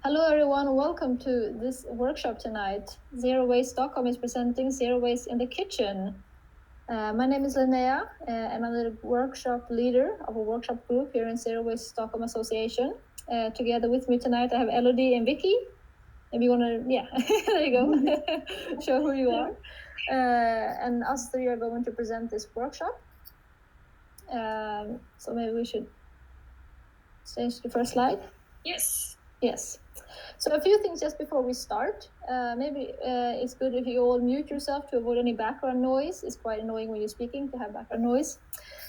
Hello everyone, welcome to this workshop tonight. Zero Waste Stockholm is presenting Zero Waste in the Kitchen. My name is Linnea, and I'm the workshop leader of a workshop group here in Zero Waste Stockholm Association. Together with me tonight I have Elodie and Vicky. Maybe you want to, yeah, there you go, show who you are. And us three are going to present this workshop. So maybe we should change the first slide. Yes. So a few things just before we start. Maybe it's good if you all mute yourself to avoid any background noise. It's quite annoying when you're speaking to have background noise.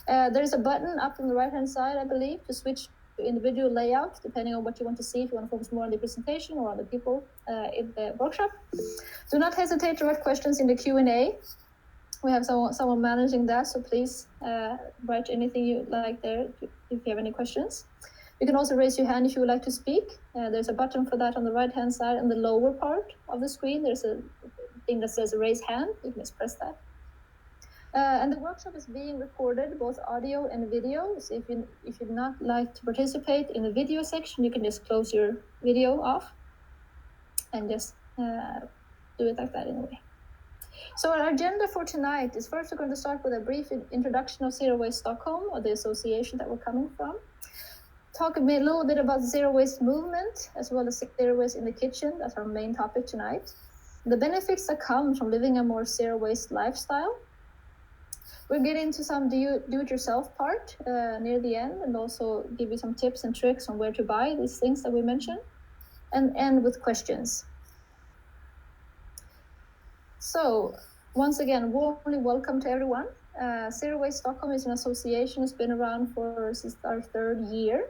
There's a button up on the right-hand side, I believe, to switch to individual layout, depending on what you want to see, if you want to focus more on the presentation or on the people in the workshop. Do not hesitate to write questions in the Q&A. We have someone managing that, so please write anything you like there if you have any questions. You can also raise your hand if you would like to speak. There's a button for that on the right-hand side. In the lower part of the screen, there's a thing that says raise hand. You can just press that. And the workshop is being recorded, both audio and video. So if you'd not like to participate in the video section, you can just close your video off and just do it like that in a way. So our agenda for tonight is first we're going to start with a brief introduction of Zero Waste Stockholm, or the association that we're coming from. Talk a little bit about the Zero Waste movement, as well as Zero Waste in the Kitchen. That's our main topic tonight. The benefits that come from living a more zero waste lifestyle. We'll get into some do-it-yourself part near the end, and also give you some tips and tricks on where to buy these things that we mentioned, and end with questions. So, once again, warmly welcome to everyone. Zero Waste Stockholm is an association that's been around since our third year.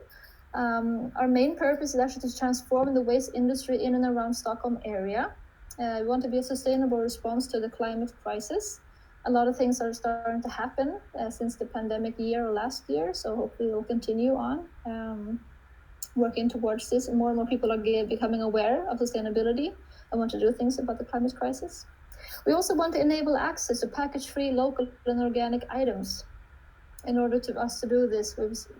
Our main purpose is actually to transform the waste industry in and around Stockholm area. We want to be a sustainable response to the climate crisis. A lot of things are starting to happen since the pandemic year or last year, so hopefully we'll continue on working towards this. And more people are becoming aware of sustainability and want to do things about the climate crisis. We also want to enable access to package-free, local and organic items. In order to us to do this,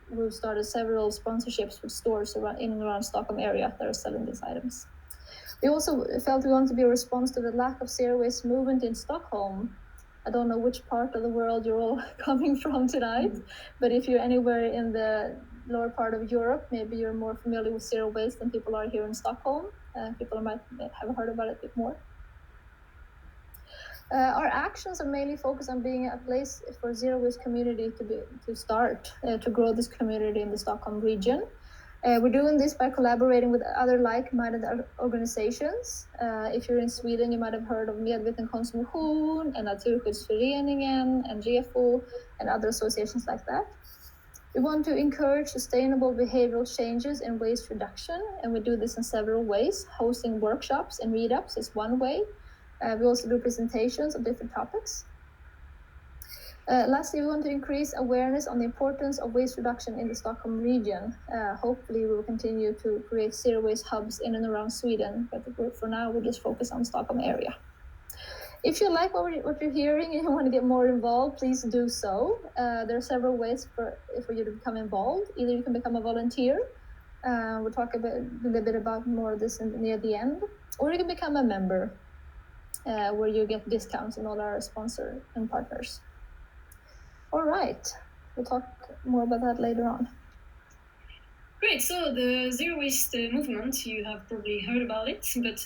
we've started several sponsorships with stores in and around Stockholm area that are selling these items. We also felt we wanted to be a response to the lack of zero waste movement in Stockholm. I don't know which part of the world you're all coming from tonight, but if you're anywhere in the lower part of Europe, maybe you're more familiar with zero waste than people are here in Stockholm. People might have heard about it a bit more. Our actions are mainly focused on being a place for zero waste community to grow this community in the Stockholm region. We're doing this by collaborating with other like-minded organizations. If you're in Sweden, you might have heard of Medveten Konsumtion and Naturskyddsföreningen and REFO and other associations like that. We want to encourage sustainable behavioral changes in waste reduction, and we do this in several ways. Hosting workshops and meetups is one way. We also do presentations of different topics. Lastly, we want to increase awareness on the importance of waste reduction in the Stockholm region. Hopefully, we will continue to create zero waste hubs in and around Sweden, but for now, we'll just focus on the Stockholm area. If you like what you're hearing and you want to get more involved, please do so. There are several ways for you to become involved. Either you can become a volunteer. We'll talk a little bit about more of this near the end, or you can become a member. Where you get discounts and all our sponsors and partners. All right, we'll talk more about that later on. Great, so the Zero Waste movement, you have probably heard about it, but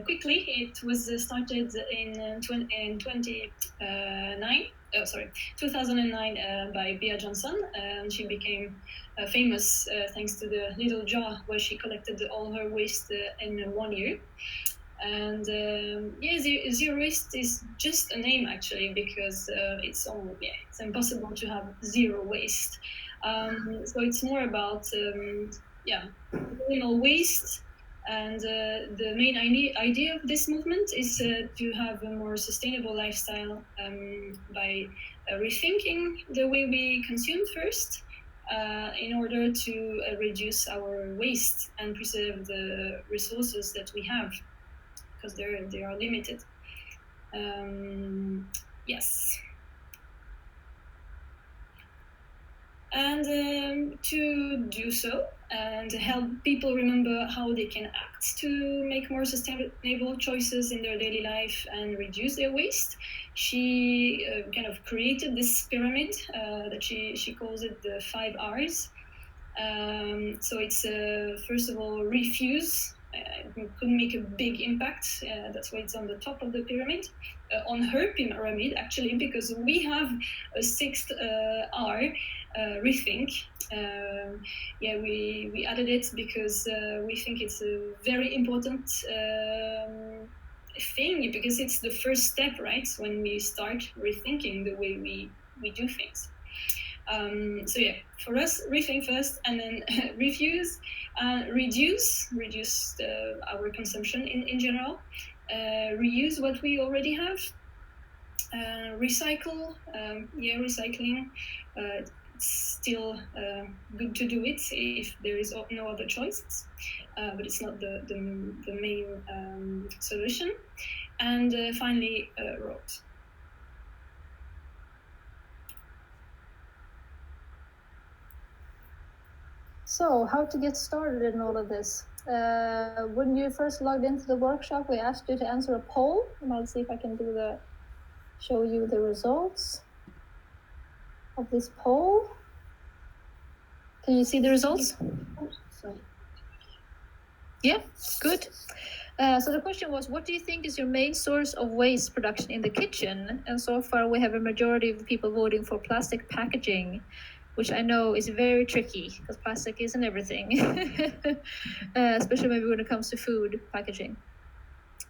quickly, it was started in 2009 by Bea Johnson, and she became famous thanks to the little jar where she collected all her waste in 1 year. And zero waste is just a name actually, because it's impossible to have zero waste. So it's more about minimal waste, and the main idea of this movement is to have a more sustainable lifestyle by rethinking the way we consume first, in order to reduce our waste and preserve the resources that we have, because they are limited. Yes. And to do so and help people remember how they can act to make more sustainable choices in their daily life and reduce their waste, she kind of created this pyramid that she calls it the 5 R's. So it's first of all, refuse. It could make a big impact. That's why it's on the top of the pyramid. On her pyramid, actually, because we have a sixth R, rethink. We added it because we think it's a very important thing, because it's the first step, right? When we start rethinking the way we do things. So yeah, for us, rethink first, and then reduce our consumption in general, reuse what we already have, recycle. Recycling. It's still good to do it if there is no other choice, but it's not the main solution. And finally, road. So, how to get started in all of this? When you first logged into the workshop, we asked you to answer a poll, and I'll see if I can show you the results of this poll. Can you see the results? Yeah, good. So the question was, what do you think is your main source of waste production in the kitchen? And so far we have a majority of people voting for plastic packaging, which I know is very tricky because plastic isn't everything, especially maybe when it comes to food packaging.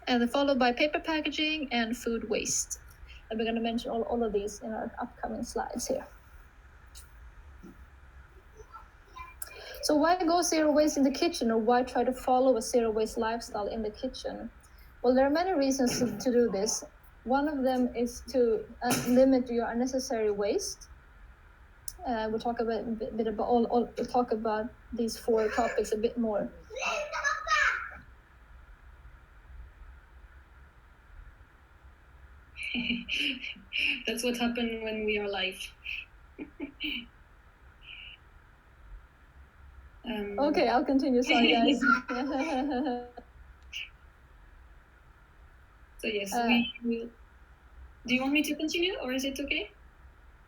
And then followed by paper packaging and food waste. And we're going to mention all of these in our upcoming slides here. So why go zero waste in the kitchen, or why try to follow a zero waste lifestyle in the kitchen? Well, there are many reasons to do this. One of them is to limit your unnecessary waste. We'll talk we'll talk about these 4 topics a bit more. That's what happened when we are live. Okay, I'll continue. Sorry, guys. So yes, we will. Do you want me to continue, or is it okay?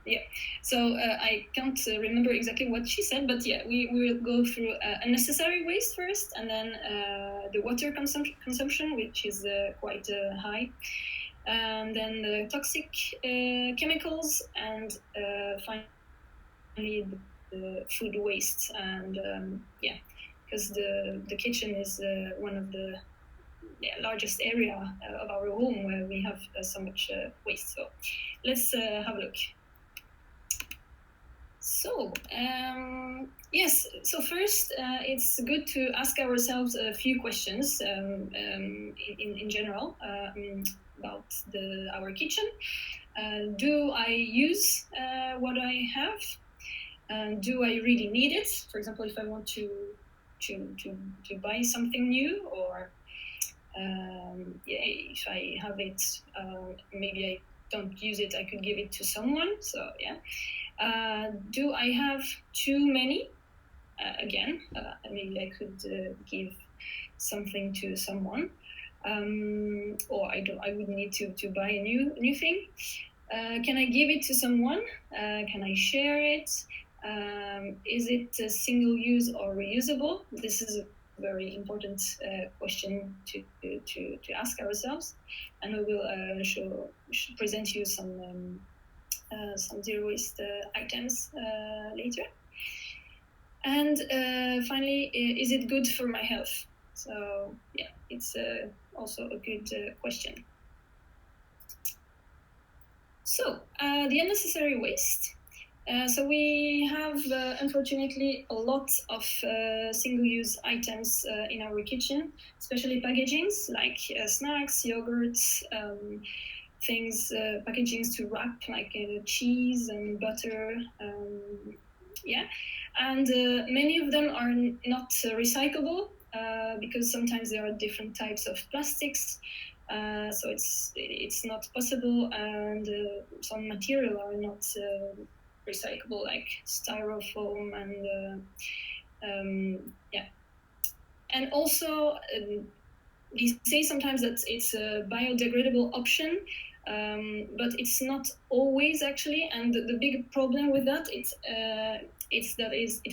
Yeah. So I can't remember exactly what she said, but yeah, we will go through unnecessary waste first, and then the water consumption, which is quite high, and then the toxic chemicals, and finally the food waste. And because the kitchen is one of the largest area of our home where we have so much waste. So let's have a look. So yes, so first it's good to ask ourselves a few questions in general about our kitchen. Do I use what I have? Do I really need it? For example, if I want to buy something new, or if I have it, maybe I don't use it, I could give it to someone. So yeah. Do I have too many? Again, maybe I could give something to someone, or I would need to buy a new thing. Can I give it to someone? Can I share it? Is it single use or reusable? This is a very important question to ask ourselves, and we will present you some zero waste items later. And finally, is it good for my health? So yeah, it's also a good question. So the unnecessary waste. So we have, unfortunately, a lot of single-use items in our kitchen, especially packagings like snacks, yogurts, things, packagings to wrap, like cheese and butter. And many of them are not recyclable because sometimes there are different types of plastics. So it's not possible, and some material are not recyclable, like styrofoam and yeah. And also, we say sometimes that it's a biodegradable option, but it's not always actually. And the big problem with that it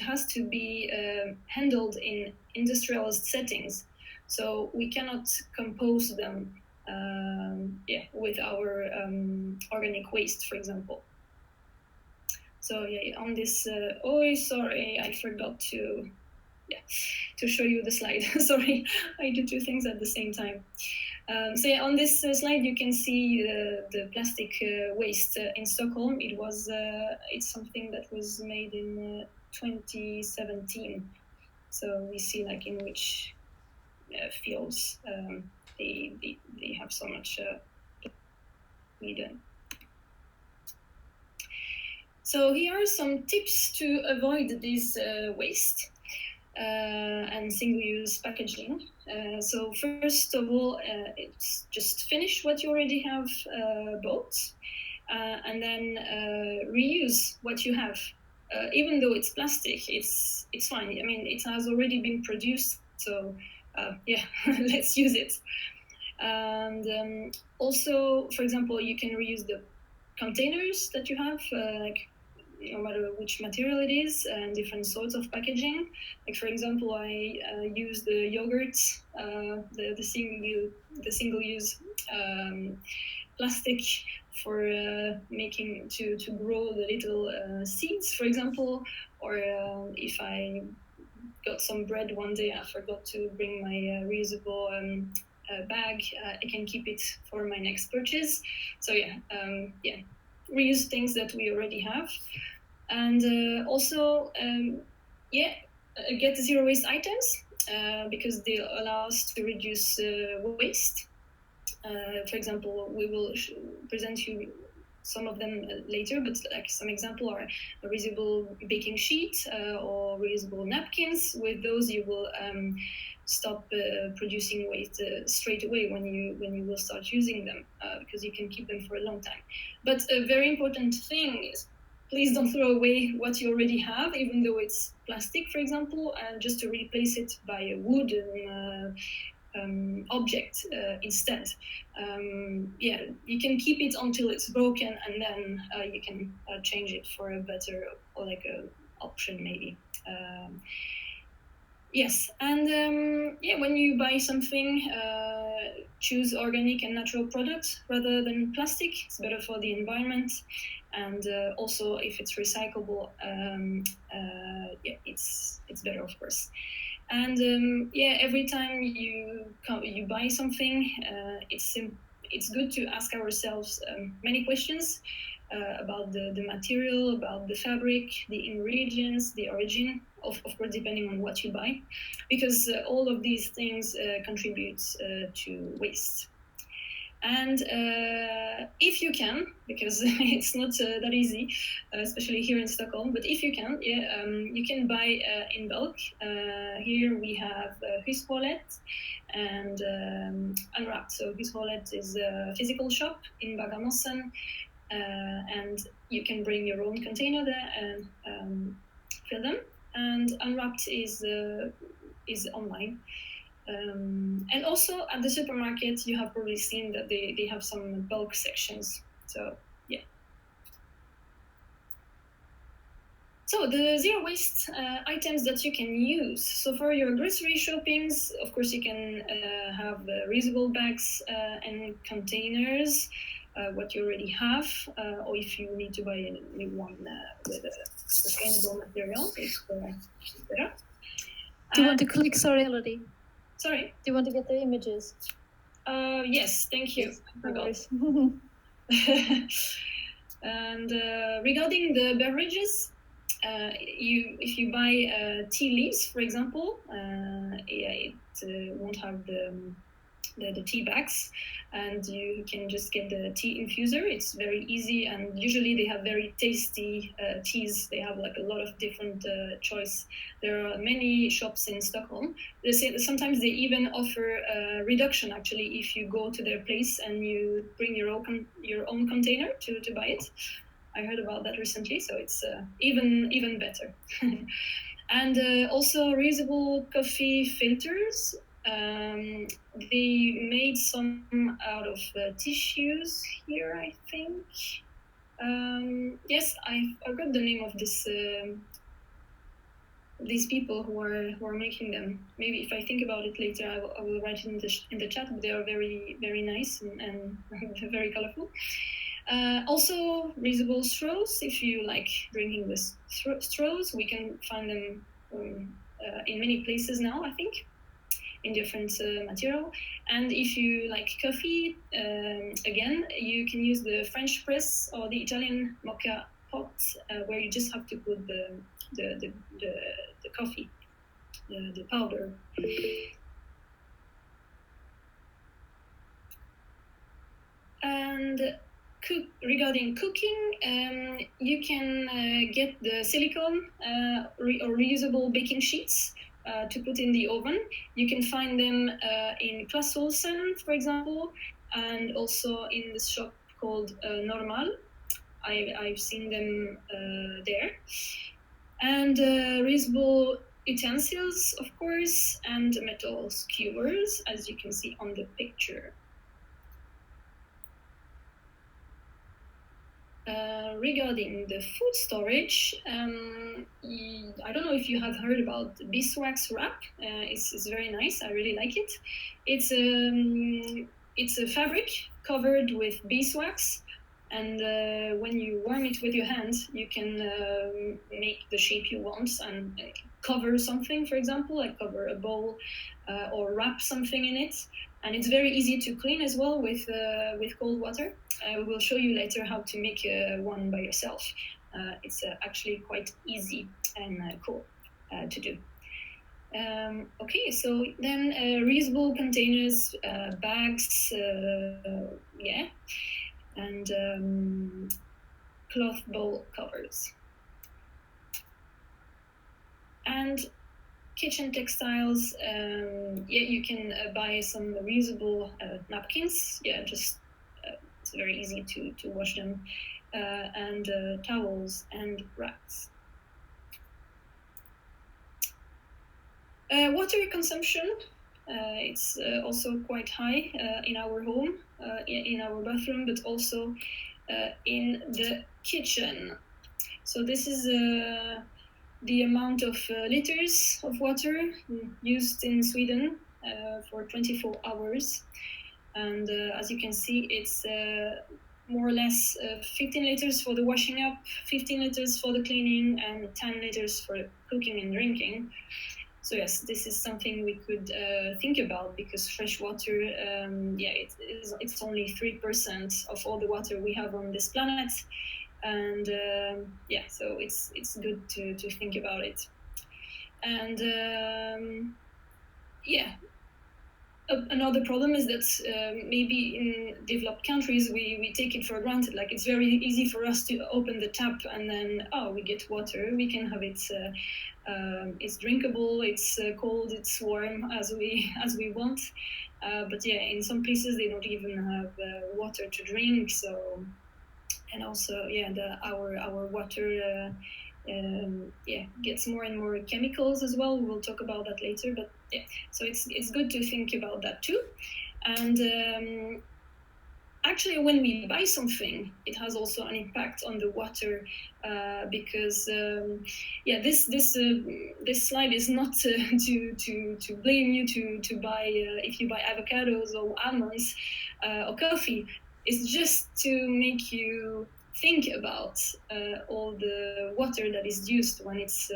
has to be handled in industrialized settings. So we cannot compose them with our organic waste, for example. So yeah, on this, sorry, I forgot to show you the slide. Sorry, I do two things at the same time. So yeah, on this slide you can see the plastic waste in Stockholm. It's something that was made in 2017. So we see like in which fields they have so much needed. So here are some tips to avoid this waste and single-use packaging. So first of all, it's just finish what you already have bought, and then reuse what you have. Even though it's plastic, it's fine. I mean, it has already been produced, so yeah, let's use it. And also, for example, you can reuse the containers that you have, like no matter which material it is, and different sorts of packaging. Like for example, I use the yogurts, the single-use plastic for making to grow the little seeds, for example, or if I got some bread one day, I forgot to bring my reusable bag, I can keep it for my next purchase. So yeah, reuse things that we already have. And also, get zero waste items because they allow us to reduce waste. For example, we will present you some of them later, but like some example are a reusable baking sheet or reusable napkins. With those, you will stop producing waste straight away when you will start using them because you can keep them for a long time. But a very important thing is, please don't throw away what you already have, even though it's plastic, for example, and just to replace it by a wooden object instead. You can keep it until it's broken, and then you can change it for a better or like a option maybe. Yes, and when you buy something, choose organic and natural products rather than plastic. It's better for the environment, and also if it's recyclable, it's better, of course. And every time you buy something, it's good to ask ourselves many questions about the material, about the fabric, the ingredients, the origin, of course, depending on what you buy, because all of these things contribute to waste. And if you can, because it's not that easy, especially here in Stockholm, but if you can, you can buy in bulk. Here we have Hushållet and Unwrapped. So Hushållet is a physical shop in Bagarmossen, and you can bring your own container there and fill them. And Unwrapped is online. And also at the supermarket, you have probably seen that they have some bulk sections. So yeah. So the zero waste items that you can use. So for your grocery shoppings, of course, you can have reusable bags and containers, what you already have, or if you need to buy a new one with a sustainable material, it's better. Do you want to click? Sorry, Elodie. Sorry? Do you want to get the images? Yes, thank you. Yes, And regarding the beverages, if you buy tea leaves, for example, it won't have the tea bags, and you can just get the tea infuser. It's very easy, and usually they have very tasty teas. They have like a lot of different choice. There are many shops in Stockholm. Sometimes they even offer reduction actually if you go to their place and you bring your own container to buy it. I heard about that recently, so it's even better. And also reusable coffee filters. They made some out of tissues here, I think. Yes, I forgot the name of this. These people who are making them. Maybe if I think about it later, I will write it in the chat. But they are very nice and very colorful. Also, reusable straws. If you like drinking with straws, we can find them in many places now, I think, in different material. And if you like coffee, again, you can use the French press or the Italian mocha pot, where you just have to put the coffee, the powder. And regarding cooking, you can get the silicone or reusable baking sheets to put in the oven. You can find them in Clas Ohlson, for example, and also in this shop called Normal. I've seen them there. And reusable utensils, of course, and metal skewers, as you can see on the picture. Regarding the food storage, I don't know if you have heard about beeswax wrap. It's very nice. I really like it. It's a fabric covered with beeswax, and when you warm it with your hands, you can make the shape you want and cover something, for example, like cover a bowl or wrap something in it. And it's very easy to clean as well with cold water. We will show you later how to make one by yourself. It's actually quite easy and cool to do. Okay, so then reusable containers, bags, yeah, and cloth bowl covers. And kitchen textiles, yeah, you can buy some reusable napkins. Yeah, just it's very easy to wash them, and towels and racks. Water consumption, it's also quite high in our home, in our bathroom, but also in the kitchen. So this is the amount of liters of water used in Sweden for 24 hours. And as you can see, it's more or less 15 liters for the washing up, 15 liters for the cleaning, and 10 liters for cooking and drinking. So yes, this is something we could think about, because fresh water, yeah, it's only 3% of all the water we have on this planet. And yeah, so it's good to think about it. And yeah, another problem is that maybe in developed countries we take it for granted. Like, it's very easy for us to open the tap and then we get water. We can have it. It's drinkable. It's cold. It's warm as we want. But yeah, in some places they don't even have water to drink. So. And also, yeah, our water yeah, gets more and more chemicals as well. We'll talk about that later, but yeah, so it's good to think about that too. And actually, when we buy something, it has also an impact on the water, because yeah, this slide is not to blame you to buy if you buy avocados or almonds or coffee. It's just to make you think about all the water that is used when it's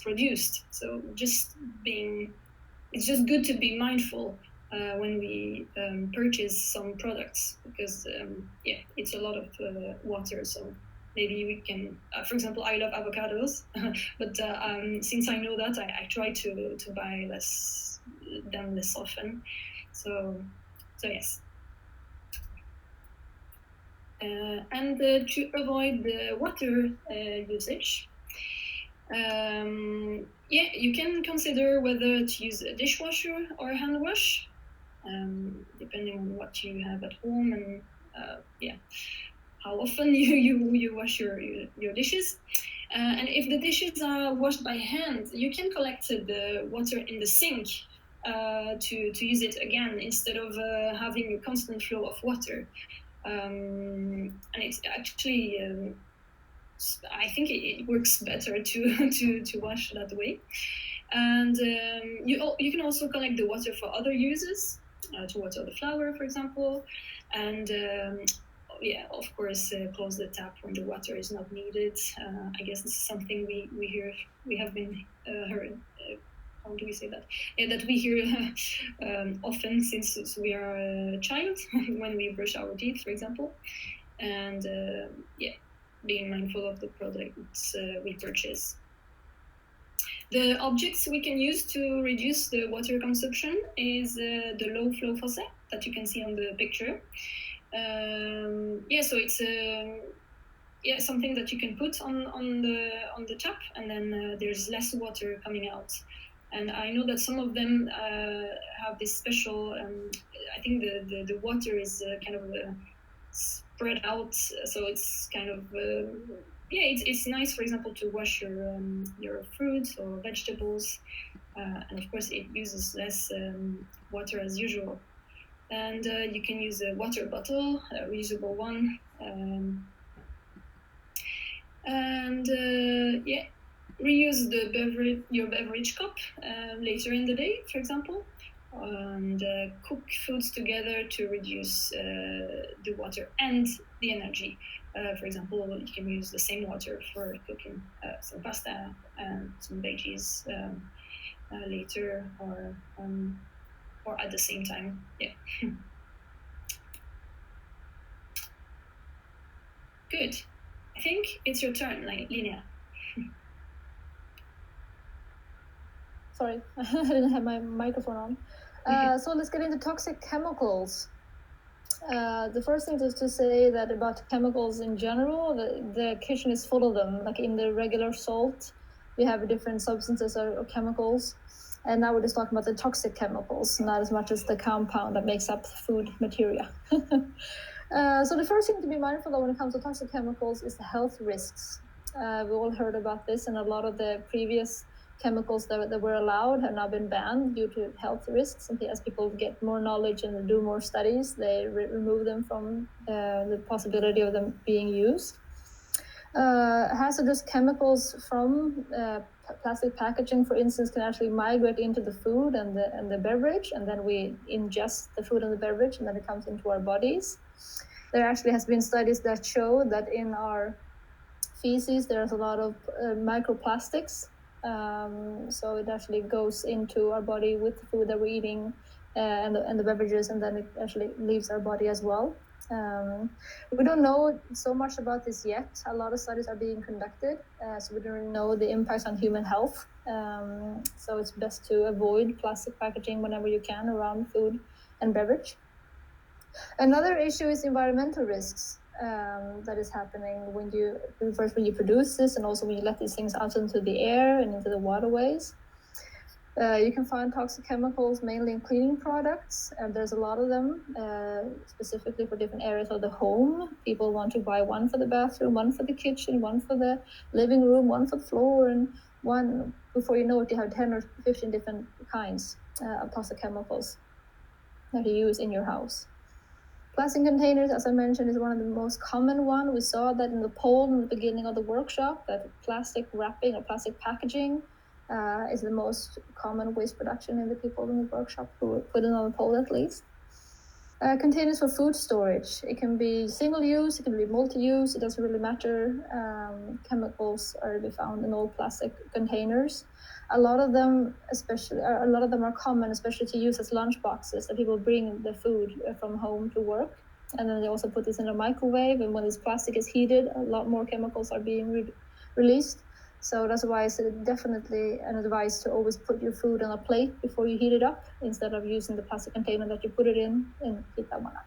produced. So it's just good to be mindful when we purchase some products, because yeah, it's a lot of water. So maybe we can, for example, I love avocados, but since I know that, I try to buy them less often. So yes. And to avoid the water usage, yeah, you can consider whether to use a dishwasher or a hand wash, depending on what you have at home and yeah, how often you wash your dishes. And if the dishes are washed by hand, you can collect the water in the sink to use it again instead of having a constant flow of water. And it's actually, I think it works better to wash that way. And you can also collect the water for other uses, to water the flower, for example. And yeah, of course, close the tap when the water is not needed. I guess this is something we have been heard. How do we say that? Yeah, that we hear often since we are a child when we brush our teeth, for example. And yeah, being mindful of the products we purchase. The objects we can use to reduce the water consumption is the low flow faucet that you can see on the picture. Yeah, so it's something that you can put on the tap, and then there's less water coming out. And I know that some of them have this special. I think the water is kind of spread out, so it's kind of it's nice, for example, to wash your fruits or vegetables, and of course it uses less water as usual. And you can use a water bottle, a reusable one, and yeah, reuse your beverage cup later in the day, for example, and cook foods together to reduce the water and the energy. For example, you can use the same water for cooking some pasta and some veggies later, or at the same time. Yeah. Good. I think it's your turn, Linnea. Sorry, I didn't have my microphone on. So let's get into toxic chemicals. The first thing is to say that about chemicals in general, the kitchen is full of them. Like in the regular salt, we have different substances or chemicals. And now we're just talking about the toxic chemicals, not as much as the compound that makes up food material. So the first thing to be mindful of when it comes to toxic chemicals is the health risks. We all heard about this, and a lot of the previous chemicals that were allowed have now been banned due to health risks. And as people get more knowledge and do more studies, they remove them from the possibility of them being used. Hazardous chemicals from plastic packaging, for instance, can actually migrate into the food and the beverage, and then we ingest the food and the beverage, and then it comes into our bodies. There actually has been studies that show that in our feces there's a lot of microplastics. So it actually goes into our body with the food that we're eating and the beverages, and then it actually leaves our body as well. We don't know so much about this yet. A lot of studies are being conducted, so we don't really know the impacts on human health. So it's best to avoid plastic packaging whenever you can around food and beverage. Another issue is environmental risks. That is happening when you produce this, and also when you let these things out into the air and into the waterways. You can find toxic chemicals mainly in cleaning products, and there's a lot of them, specifically for different areas of the home. People want to buy one for the bathroom, one for the kitchen, one for the living room, one for the floor, and one, before you know it, you have 10 or 15 different kinds of toxic chemicals that you use in your house. Plastic containers, as I mentioned, is one of the most common one. We saw that in the poll in the beginning of the workshop, that plastic wrapping or plastic packaging is the most common waste production in the people in the workshop who put it on the poll at least. Containers for food storage. It can be single-use, it can be multi-use, it doesn't really matter. Chemicals are to be found in all plastic containers. A lot of them are common, especially to use as lunch boxes, that people bring the food from home to work. And then they also put this in a microwave, and when this plastic is heated, a lot more chemicals are being released. So that's why it's definitely an advice to always put your food on a plate before you heat it up, instead of using the plastic container that you put it in and heat that one up.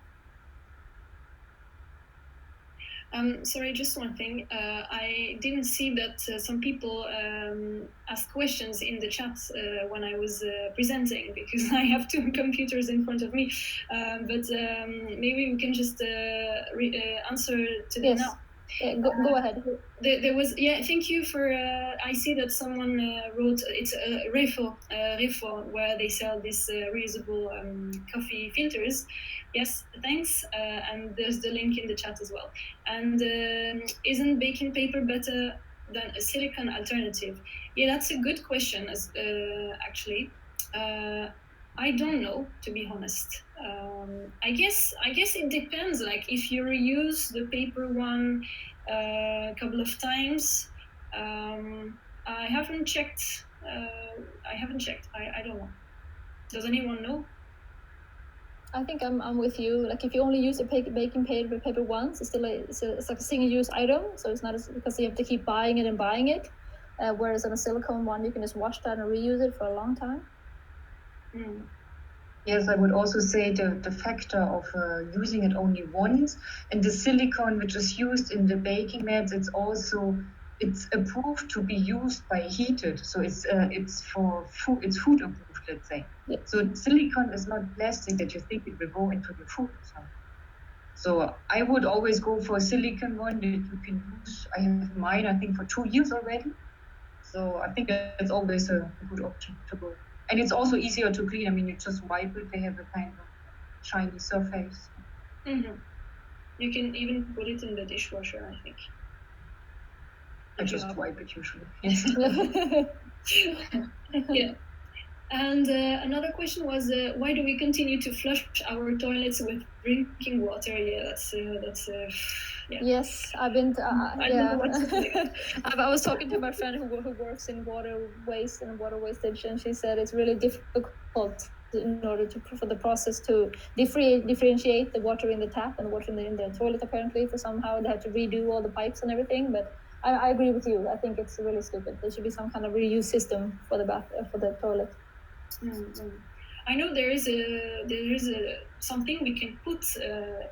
Sorry, just one thing. I didn't see that some people asked questions in the chat when I was presenting, because I have two computers in front of me. But maybe we can just answer to them now. Go ahead. There was, thank you for, I see that someone wrote, it's Refo, where they sell this reusable coffee filters. Yes, thanks. And there's the link in the chat as well. And isn't baking paper better than a silicone alternative? Yeah, that's a good question, actually. I don't know, to be honest. I guess it depends. Like, if you reuse the paper one a couple of times, I haven't checked. I don't know. Does anyone know? I think I'm with you. Like, if you only use a baking paper once, it's still it's like a single-use item, so it's not because you have to keep buying it. Whereas on a silicone one, you can just wash that and reuse it for a long time. Yes, I would also say the factor of using it only once, and the silicone which is used in the baking mats, it's approved to be used by heated, so it's for food. It's food approved, let's say. Yeah. So silicone is not plastic that you think it will go into your food or something. So I would always go for a silicone one that you can use. I have mine, I think, for 2 years already. So I think that's always a good option to go. And it's also easier to clean. I mean, you just wipe it. They have a kind of shiny surface. Mm-hmm. You can even put it in the dishwasher, I think. I just wipe it usually. Yes. Yeah. And another question was, why do we continue to flush our toilets with drinking water? Yeah, that's yeah. Yes, I've been. I don't know what to say. I was talking to my friend who works in water waste and water wastage, and she said it's really difficult in order for the process to differentiate the water in the tap and the water in the toilet. Apparently, for somehow they have to redo all the pipes and everything. But I agree with you. I think it's really stupid. There should be some kind of reuse system for the toilet. Mm-hmm. I know there is something we can put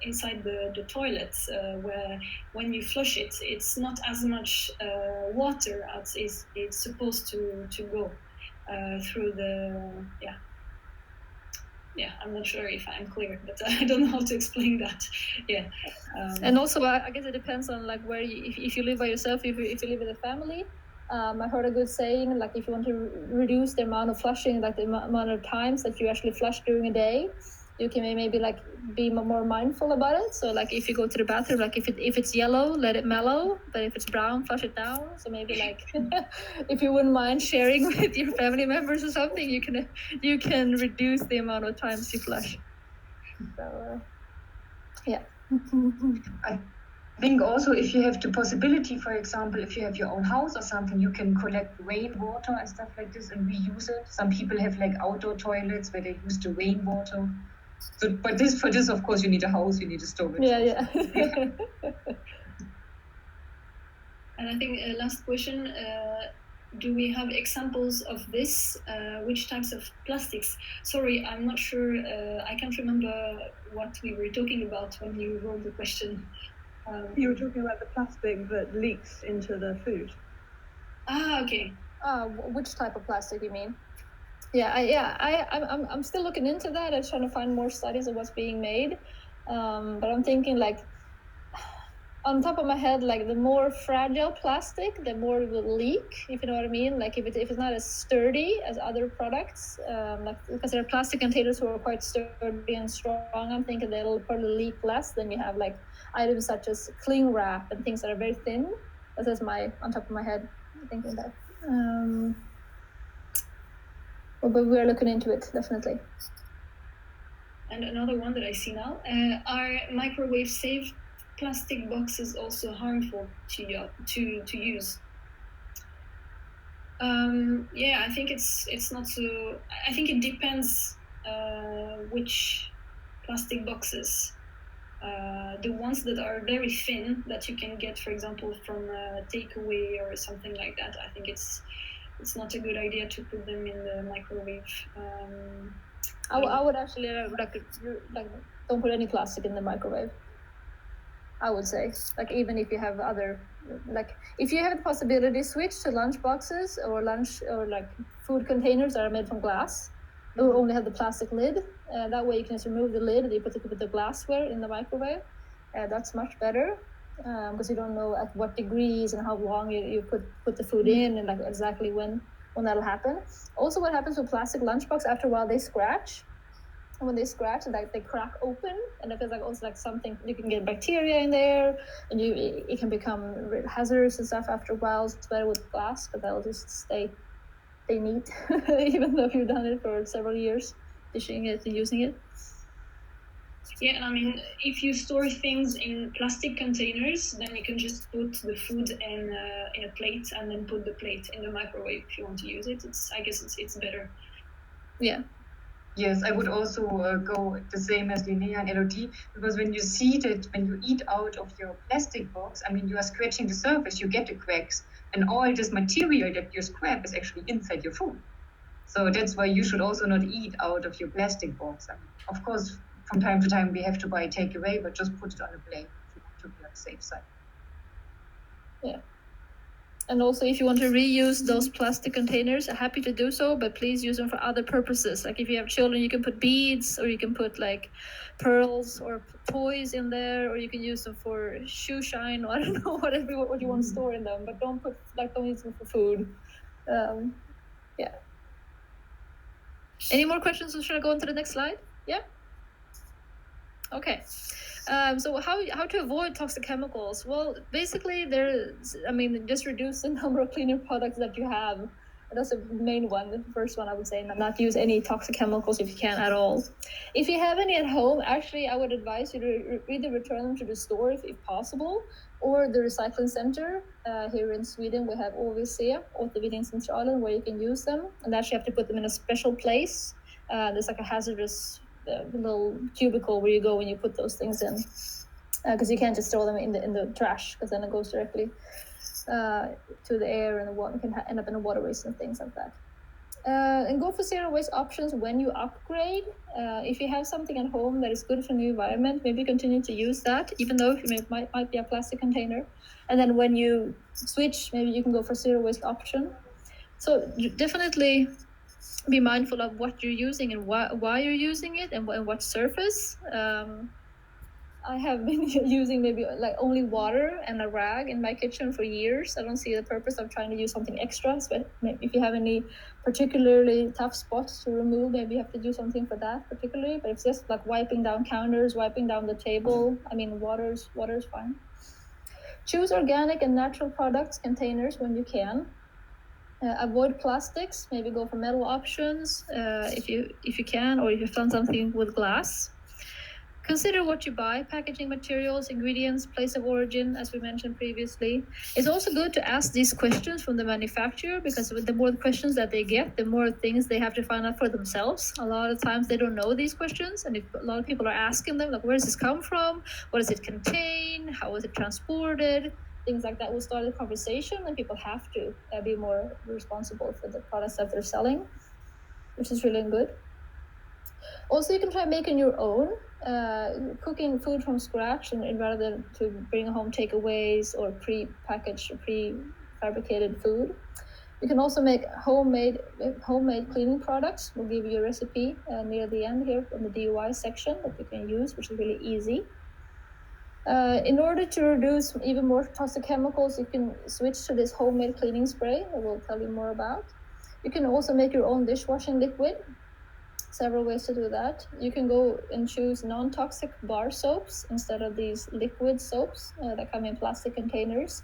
inside the toilets where when you flush it, it's not as much water as it's supposed to go through the I'm not sure if I'm clear, but I don't know how to explain that. Yeah. And also, I guess it depends on like where if you live by yourself, if you live with a family. I heard a good saying, like if you want to reduce the amount of flushing, like the amount of times that you actually flush during a day, you can maybe like be more mindful about it. So like if you go to the bathroom, like if it's yellow, let it mellow, but if it's brown, flush it down. So maybe like if you wouldn't mind sharing with your family members or something, you can reduce the amount of times you flush. So yeah. I think also if you have the possibility, for example, if you have your own house or something, you can collect rainwater and stuff like this and reuse it. Some people have like outdoor toilets where they use the rainwater. So, but for this, of course, you need a house, you need a storage. Yeah. And I think last question, do we have examples of this? Which types of plastics? Sorry, I'm not sure. I can't remember what we were talking about when you wrote the question. You were talking about the plastic that leaks into the food. Okay. Which type of plastic you mean? I'm still looking into that. I'm trying to find more studies of what's being made. But I'm thinking like, on top of my head, like the more fragile plastic, the more it will leak, if you know what I mean. Like if it's not as sturdy as other products, like because there are plastic containers who are quite sturdy and strong, I'm thinking they'll probably leak less than you have like items such as cling wrap and things that are very thin. That's on top of my head, thinking that. But we're looking into it, definitely. And another one that I see now, are microwave safe plastic boxes also harmful to use? I think it's not so. I think it depends which plastic boxes. The ones that are very thin that you can get, for example, from a takeaway or something like that, I think it's not a good idea to put them in the microwave. I would actually like don't put any plastic in the microwave. I would say. Like even if you have other, like if you have the possibility, switch to lunch boxes or lunch or like food containers that are made from glass, or only have the plastic lid. That way you can just remove the lid and you put the glassware in the microwave. That's much better because you don't know at what degrees and how long you put the food in and like exactly when that'll happen. Also, what happens with plastic lunchbox, after a while they scratch. And when they scratch, like they crack open, and if there's like also like something, you can get bacteria in there, and it can become hazardous and stuff after a while. It's better with glass, but that'll just stay neat, even though you've done it for several years, dishing it and using it. Yeah, I mean, if you store things in plastic containers, then you can just put the food in a plate and then put the plate in the microwave if you want to use it. I guess it's better. Yeah. Yes, I would also go the same as Linnea and Elodie, because when you see that when you eat out of your plastic box, I mean, you are scratching the surface, you get the cracks, and all this material that you scrap is actually inside your food. So that's why you should also not eat out of your plastic box. I mean, of course, from time to time we have to buy takeaway, but just put it on a plate if you want to be on the safe side. Yeah. And also, if you want to reuse those plastic containers, I'm happy to do so, but please use them for other purposes. Like if you have children, you can put beads, or you can put like pearls or toys in there, or you can use them for shoe shine, or I don't know what you want to store in them, but don't use them for food. Yeah. Any more questions, or should I go on to the next slide? Yeah. Okay. So how to avoid toxic chemicals? Well, basically just reduce the number of cleaning products that you have. That's the main one, the first one I would say, and not use any toxic chemicals if you can at all. If you have any at home, actually I would advise you to either return them to the store if possible, or the recycling center. Here in Sweden we have OVC, Återvinningscentralen, where you can use them, and actually have to put them in a special place. There's like a hazardous little cubicle where you go when you put those things in, because you can't just throw them in the trash, because then it goes directly to the air, and the water can end up in the waterways and things like that. And go for zero waste options when you upgrade. If you have something at home that is good for the environment, maybe continue to use that, even though it might be a plastic container. And then when you switch, maybe you can go for zero waste option. So definitely be mindful of what you're using and why you're using it, and what surface. I have been using maybe like only water and a rag in my kitchen for years. I don't see the purpose of trying to use something extra. But if you have any particularly tough spots to remove, maybe you have to do something for that particularly. But if it's just like wiping down counters, wiping down the table, I mean, water's fine. Choose organic and natural products containers when you can. Avoid plastics. Maybe go for metal options if you can, or if you've done something with glass. Consider what you buy, packaging materials, ingredients, place of origin, as we mentioned previously. It's also good to ask these questions from the manufacturer, because the more questions that they get, the more things they have to find out for themselves. A lot of times they don't know these questions, and if a lot of people are asking them, like, where does this come from? What does it contain? How is it transported? Things like that will start a conversation, and people have to be more responsible for the products that they're selling, which is really good. Also, you can try making your own, cooking food from scratch, and rather than to bring home takeaways or pre-packaged or pre-fabricated food. You can also make homemade cleaning products. We'll give you a recipe near the end here in the DIY section that you can use, which is really easy. In order to reduce even more toxic chemicals, you can switch to this homemade cleaning spray that we'll tell you more about. You can also make your own dishwashing liquid. Several ways to do that. You can go and choose non-toxic bar soaps instead of these liquid soaps that come in plastic containers.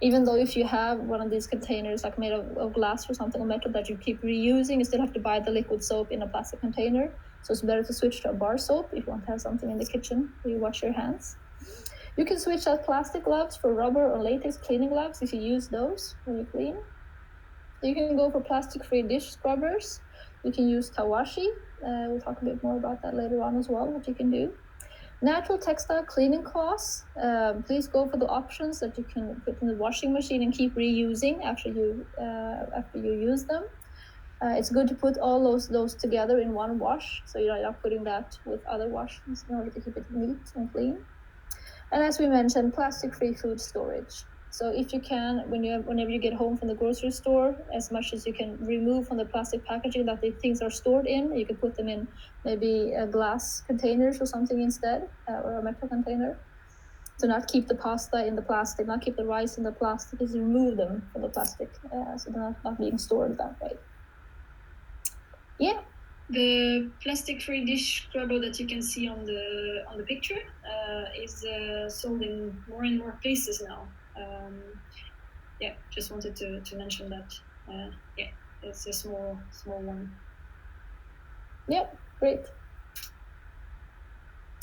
Even though if you have one of these containers like made of glass or something, or metal that you keep reusing, you still have to buy the liquid soap in a plastic container. So it's better to switch to a bar soap if you want to have something in the kitchen where you wash your hands. You can switch out plastic gloves for rubber or latex cleaning gloves if you use those when you clean. You can go for plastic-free dish scrubbers. You can use Tawashi. We'll talk a bit more about that later on as well, what you can do. Natural textile cleaning cloths. Please go for the options that you can put in the washing machine and keep reusing after you use them. It's good to put all those together in one wash, so you're not putting that with other washes in order to keep it neat and clean. And as we mentioned, plastic-free food storage. So if you can, whenever you get home from the grocery store, as much as you can remove from the plastic packaging that the things are stored in, you can put them in maybe glass containers or something instead, or a metal container. To not keep the pasta in the plastic, not keep the rice in the plastic, just remove them from the plastic, so they're not being stored that way. Yeah. The plastic-free dish scrubber that you can see on the picture is sold in more and more places now. Yeah, just wanted to mention that. Yeah, it's a small one. Yep, great.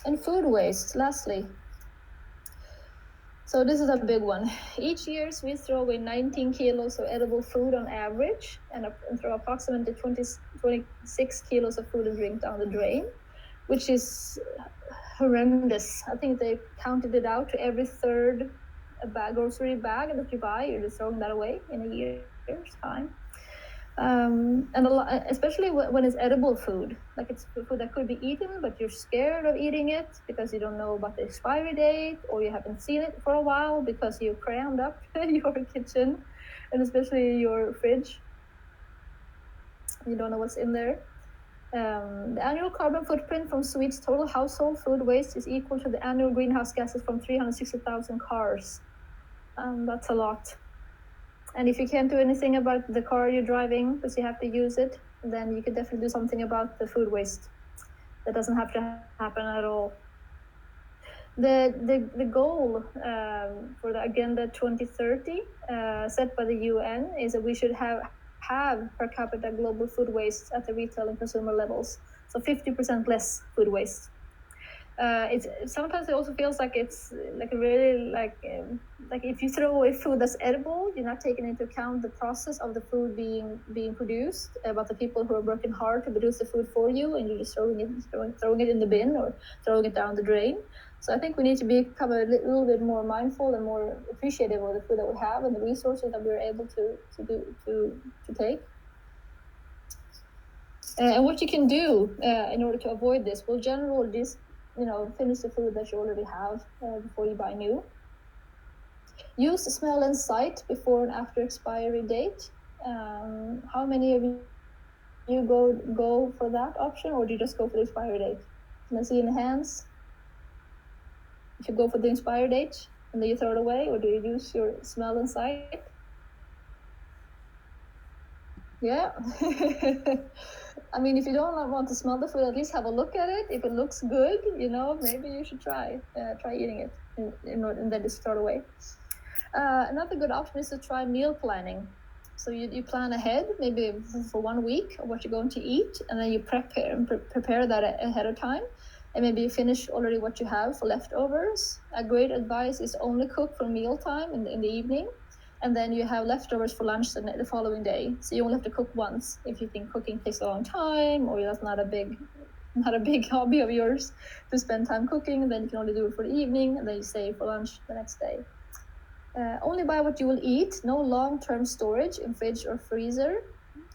And food waste, lastly. So this is a big one. Each year we throw away 19 kilos of edible food on average, and throw approximately 26 kilos of food and drink down the drain, which is horrendous. I think they counted it out to every third grocery bag that you buy, you're just throwing that away in a year's time. And especially when it's edible food, like it's food that could be eaten, but you're scared of eating it because you don't know about the expiry date, or you haven't seen it for a while because you crammed up your kitchen, and especially your fridge. You don't know what's in there. The annual carbon footprint from Swedes' total household food waste is equal to the annual greenhouse gases from 360,000 cars. That's a lot. And if you can't do anything about the car you're driving because you have to use it, then you could definitely do something about the food waste. That doesn't have to happen at all. The goal for the Agenda 2030 set by the UN is that we should have per capita global food waste at the retail and consumer levels. So 50% less food waste. Sometimes it also feels like it's like really like if you throw away food that's edible, you're not taking into account the process of the food being produced, about the people who are working hard to produce the food for you, and you're just throwing it in the bin or throwing it down the drain. So I think we need to become a little bit more mindful and more appreciative of the food that we have and the resources that we're able to take. And what you can do in order to avoid this, well, generally, finish the food that you already have before you buy new. Use smell and sight before and after expiry date. How many of you go for that option, or do you just go for the expiry date? Can I see in the hands? If you go for the expiry date and then you throw it away, or do you use your smell and sight? Yeah. I mean, if you don't want to smell the food, at least have a look at it. If it looks good, maybe you should try eating it and then just throw it away. Another good option is to try meal planning. So you plan ahead, maybe for 1 week, of what you're going to eat, and then you prepare that ahead of time. And maybe you finish already what you have for leftovers. A great advice is only cook for mealtime in the evening, and then you have leftovers for lunch the following day. So you only have to cook once. If you think cooking takes a long time, or that's not a big hobby of yours to spend time cooking, then you can only do it for the evening, and then you save for lunch the next day. Only buy what you will eat, no long-term storage in fridge or freezer.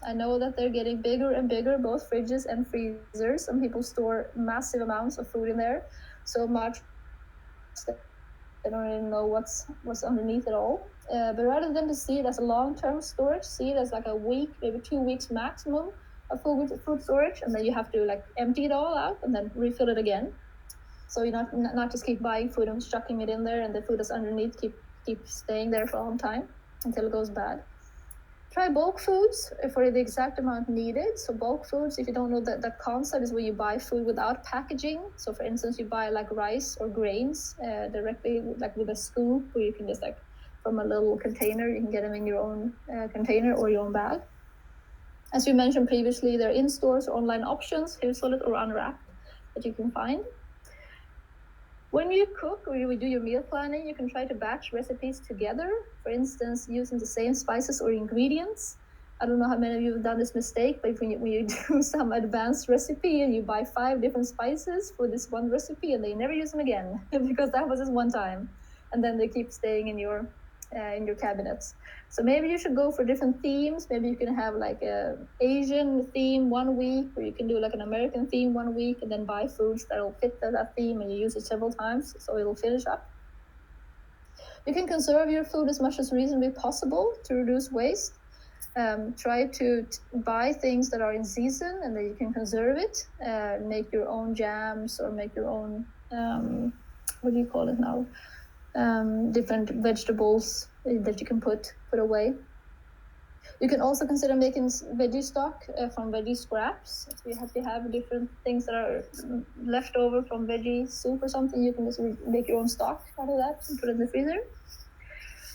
I know that they're getting bigger and bigger, both fridges and freezers. Some people store massive amounts of food in there, so much they don't even know what's underneath it all. But rather than to see it as a long-term storage, see it as like a week, maybe 2 weeks maximum of food storage, and then you have to like empty it all out and then refill it again. So you not just keep buying food and chucking it in there, and the food that's underneath keep staying there for a long time until it goes bad. Try bulk foods for the exact amount needed. So bulk foods, if you don't know that concept, is where you buy food without packaging. So for instance, you buy like rice or grains directly, like with a scoop, where you can just like from a little container, you can get them in your own container or your own bag. As we mentioned previously, there are in-stores or online options, solid or unwrapped, that you can find. When you cook or you do your meal planning, you can try to batch recipes together. For instance, using the same spices or ingredients. I don't know how many of you have done this mistake, but when you do some advanced recipe and you buy 5 different spices for this one recipe and they never use them again because that was just one time, and then they keep staying in your cabinets. So maybe you should go for different themes. Maybe you can have like a Asian theme 1 week, or you can do like an American theme 1 week, and then buy foods that'll fit that theme, and you use it several times so it'll finish up. You can conserve your food as much as reasonably possible to reduce waste. Try to buy things that are in season and that you can conserve it. Make your own jams or make your own, what do you call it now? Different vegetables that you can put away. You can also consider making veggie stock from veggie scraps. So you have to have different things that are left over from veggie soup or something. You can just make your own stock out of that and put it in the freezer.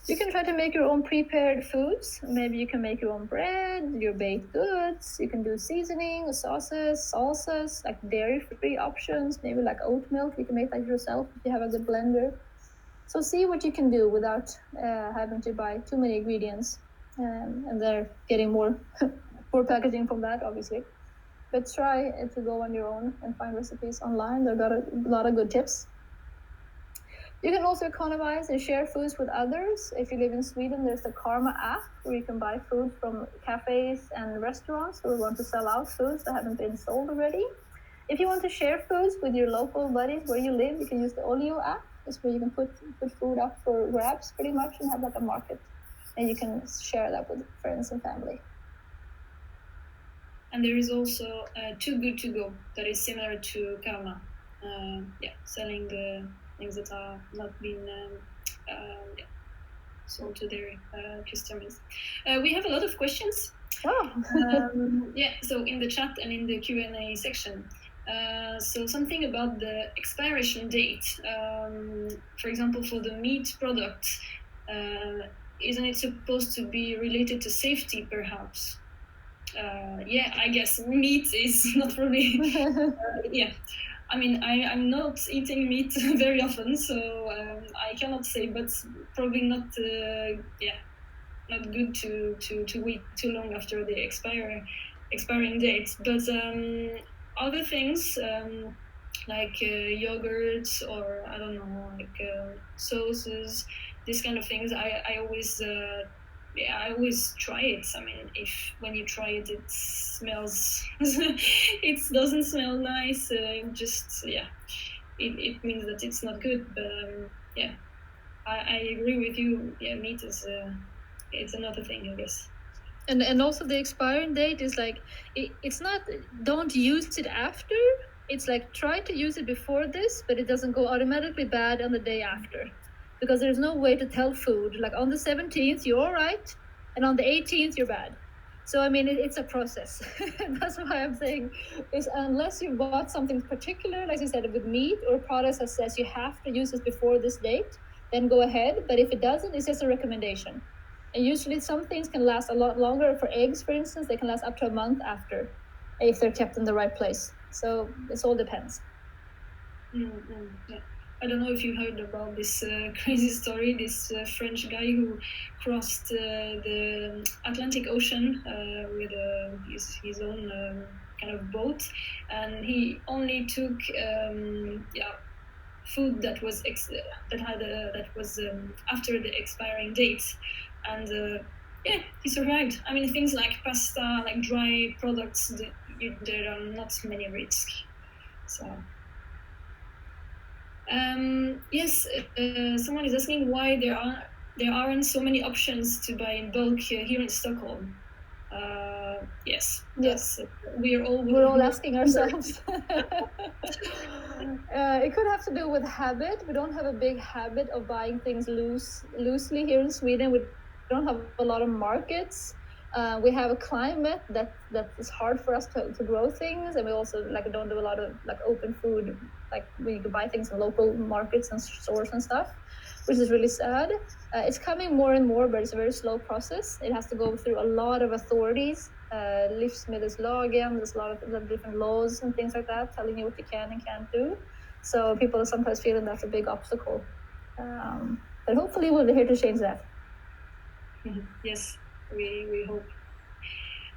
You can try to make your own prepared foods. Maybe you can make your own bread, your baked goods. You can do seasoning, sauces, salsas, like dairy-free options. Maybe like oat milk. You can make that yourself if you have a good blender. So see what you can do without having to buy too many ingredients. And they're getting more packaging from that, obviously. But try to go on your own and find recipes online. There are a lot of good tips. You can also economize and share foods with others. If you live in Sweden, there's the Karma app where you can buy food from cafes and restaurants who want to sell out foods that haven't been sold already. If you want to share foods with your local buddies where you live, you can use the Olio app. It's where you can put food up for grabs pretty much and have like a market. And you can share that with friends and family. And there is also Too Good To Go that is similar to Karma. Selling the things that are not being sold to their customers. We have a lot of questions. Oh. So in the chat and in the Q&A section. So something about the expiration date. For example, for the meat product, isn't it supposed to be related to safety, perhaps? I guess meat is not really. I mean, I'm not eating meat very often, so I cannot say, but probably not not good to wait too long after the expiring date. But other things like yogurts or I don't know, like sauces, these kind of things, I always I always try it. I mean, if when you try it, it smells, it doesn't smell nice. It means that it's not good. But I agree with you. Yeah, meat is it's another thing, I guess. And also the expiring date is like it's not don't use it after. It's like try to use it before this, but it doesn't go automatically bad on the day after. Because there's no way to tell food. Like on the 17th, you're all right, and on the 18th, you're bad. So, I mean, it's a process. That's why I'm saying is unless you bought something particular, like you said, with meat or products that says you have to use it before this date, then go ahead. But if it doesn't, it's just a recommendation. And usually some things can last a lot longer. For eggs, for instance, they can last up to a month after if they're kept in the right place. So it all depends. Yeah. I don't know if you heard about this crazy story, this French guy who crossed the Atlantic Ocean with his own kind of boat, and he only took food that was after the expiring date, and he survived. I mean, things like pasta, like dry products, there are not many risks. So. Yes, someone is asking why there aren't so many options to buy in bulk here in Stockholm. Yes. We're all asking ourselves. It could have to do with habit. We don't have a big habit of buying things loosely here in Sweden. We don't have a lot of markets. We have a climate that is hard for us to grow things, and we also don't do a lot of open food, like we can buy things in local markets and stores and stuff, which is really sad. It's coming more and more, but it's a very slow process. It has to go through a lot of authorities, Livsmedelslagen, there's a lot of different laws and things like that telling you what you can and can't do. So people are sometimes feeling that's a big obstacle. But hopefully we'll be here to change that. Yes. We hope.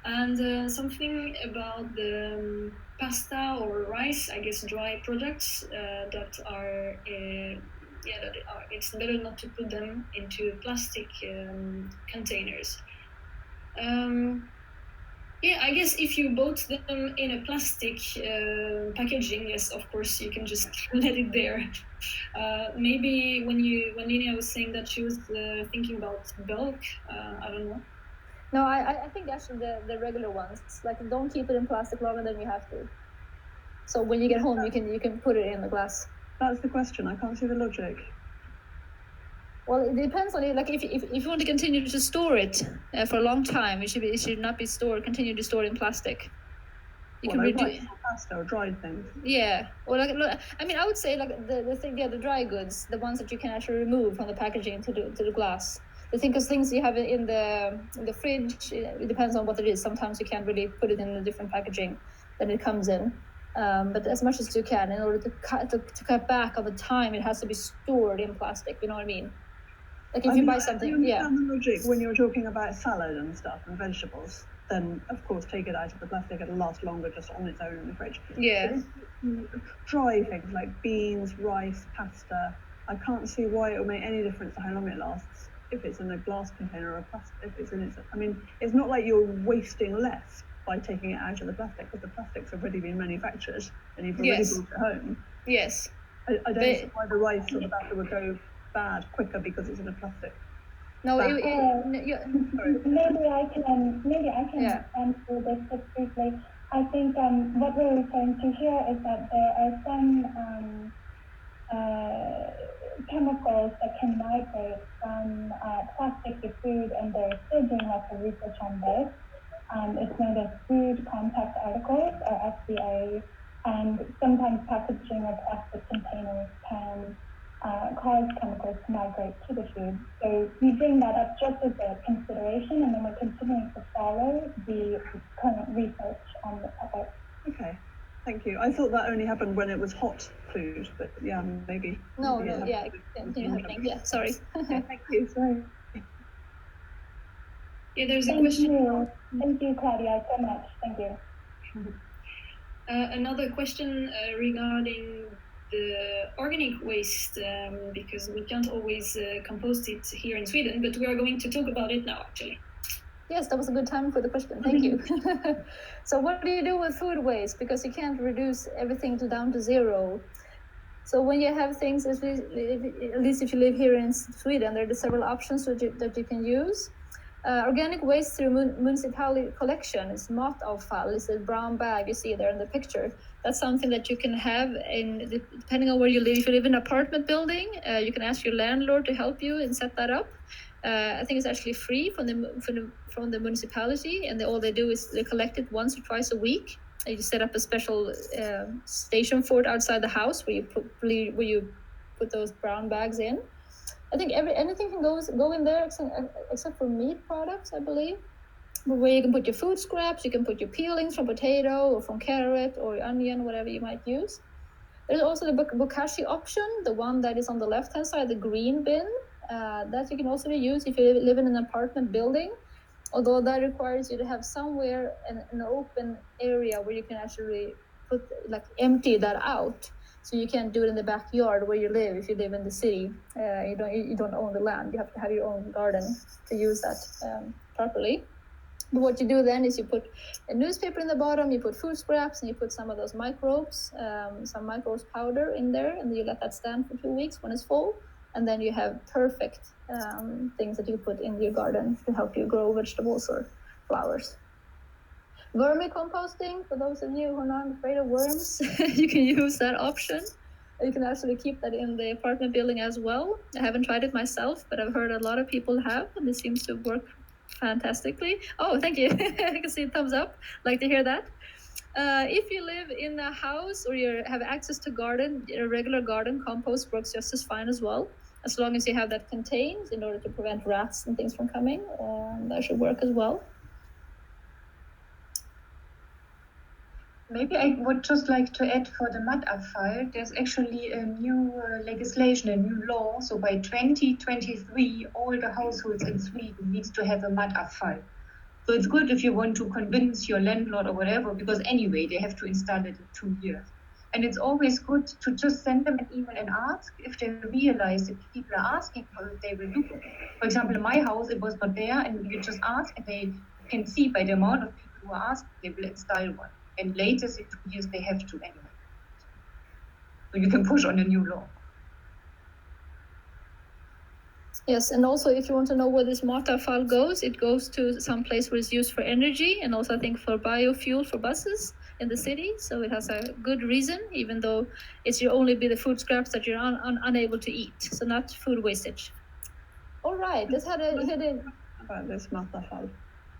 And something about the pasta or rice, I guess dry products that are it's better not to put them into plastic containers. Yeah, I guess if you bought them in a plastic packaging, yes, of course you can just let it there. Maybe when Nina was saying that she was thinking about bulk, I don't know. No, I think actually the regular ones, like don't keep it in plastic longer than you have to. So when you get home, you can put it in the glass. That's the question. I can't see the logic. Well, it depends on it. Like if you want to continue to store it for a long time, it should not be continue to store it in plastic. You can reduce pasta or dried things. Yeah, or I mean, I would say like the dry goods, the ones that you can actually remove from the packaging to the glass. The thing, because things you have in the fridge, it depends on what it is. Sometimes you can't really put it in a different packaging than it comes in. But as much as you can, in order to cut back on the time, it has to be stored in plastic. You know what I mean? Like if you buy something, I understand the logic when you're talking about salad and stuff and vegetables. Then of course take it out of the plastic; it'll last longer just on its own in the fridge. Yeah. But dry things like beans, rice, pasta, I can't see why it will make any difference to how long it lasts if it's in a glass container or a plastic. If it's in its, I mean, it's not like you're wasting less by taking it out of the plastic because the plastic's already been manufactured and you've already brought it home. Yes. I don't see why the rice or the pasta would go bad quicker because it's in a plastic. No, maybe I can answer this just briefly. I think what we're referring to here is that there are some chemicals that can migrate from plastic to food, and they're still doing lots of research on this. It's known as food contact articles, or FCA, and sometimes packaging or plastic containers can cause chemicals to migrate to the food. So we bring that up just as a consideration, and then we're continuing to follow the current research on the topic. Okay, thank you. I thought that only happened when it was hot food, but yeah, maybe. No, sorry. Thank you, sorry. Yeah, there's a question. Thank you, Claudia, so much. Thank you. Another question regarding the organic waste, because we can't always compost it here in Sweden, but we are going to talk about it now, actually. Yes, that was a good time for the question. Thank you. So what do you do with food waste? Because you can't reduce everything down to zero. So when you have things, at least if you live here in Sweden, there are several options that you can use. Organic waste through municipality collection is matavfall. It's a brown bag you see there in the picture. That's something that you can have depending on where you live. If you live in an apartment building, you can ask your landlord to help you and set that up. I think it's actually free from the municipality, and all they do is they collect it once or twice a week. You set up a special station for it outside the house where you put those brown bags in. I think anything can go in there except for meat products, I believe. Where you can put your food scraps, you can put your peelings from potato or from carrot or onion, whatever you might use. There's also the bokashi option, the one that is on the left-hand side, the green bin. That you can also use if you live in an apartment building, although that requires you to have somewhere an open area where you can actually empty that out. So you can't do it in the backyard where you live. If you live in the city, you don't own the land. You have to have your own garden to use that properly. But what you do then is you put a newspaper in the bottom, you put food scraps, and you put some of those microbes, some microbes powder in there, and then you let that stand for 2 weeks when it's full. And then you have perfect things that you put in your garden to help you grow vegetables or flowers. Vermicomposting, for those of you who are not afraid of worms, you can use that option. You can actually keep that in the apartment building as well. I haven't tried it myself, but I've heard a lot of people have, and it seems to work fantastically. Oh, thank you. I can see a thumbs up. Like to hear that. If you live in a house or you have access to garden, a regular garden compost works just as fine as well, as long as you have that contained in order to prevent rats and things from coming. That should work as well. Maybe I would just like to add for the matavfall, there's actually a new legislation, a new law. So by 2023, all the households in Sweden needs to have a matavfall. So it's good if you want to convince your landlord or whatever, because anyway, they have to install it in 2 years. And it's always good to just send them an email and ask if they realize that people are asking for it, they will do it. For example, in my house, it was not there, and you just ask, and they can see by the amount of people you ask, they will install one. And latest in 2 years, they have to anyway. So you can push on a new law. Yes, and also if you want to know where this matavfall goes, it goes to some place where it's used for energy and also I think for biofuel for buses in the city. So it has a good reason, even though it's you only be the food scraps that you're unable to eat. So not food wastage. All right, let's head in. About this matavfall.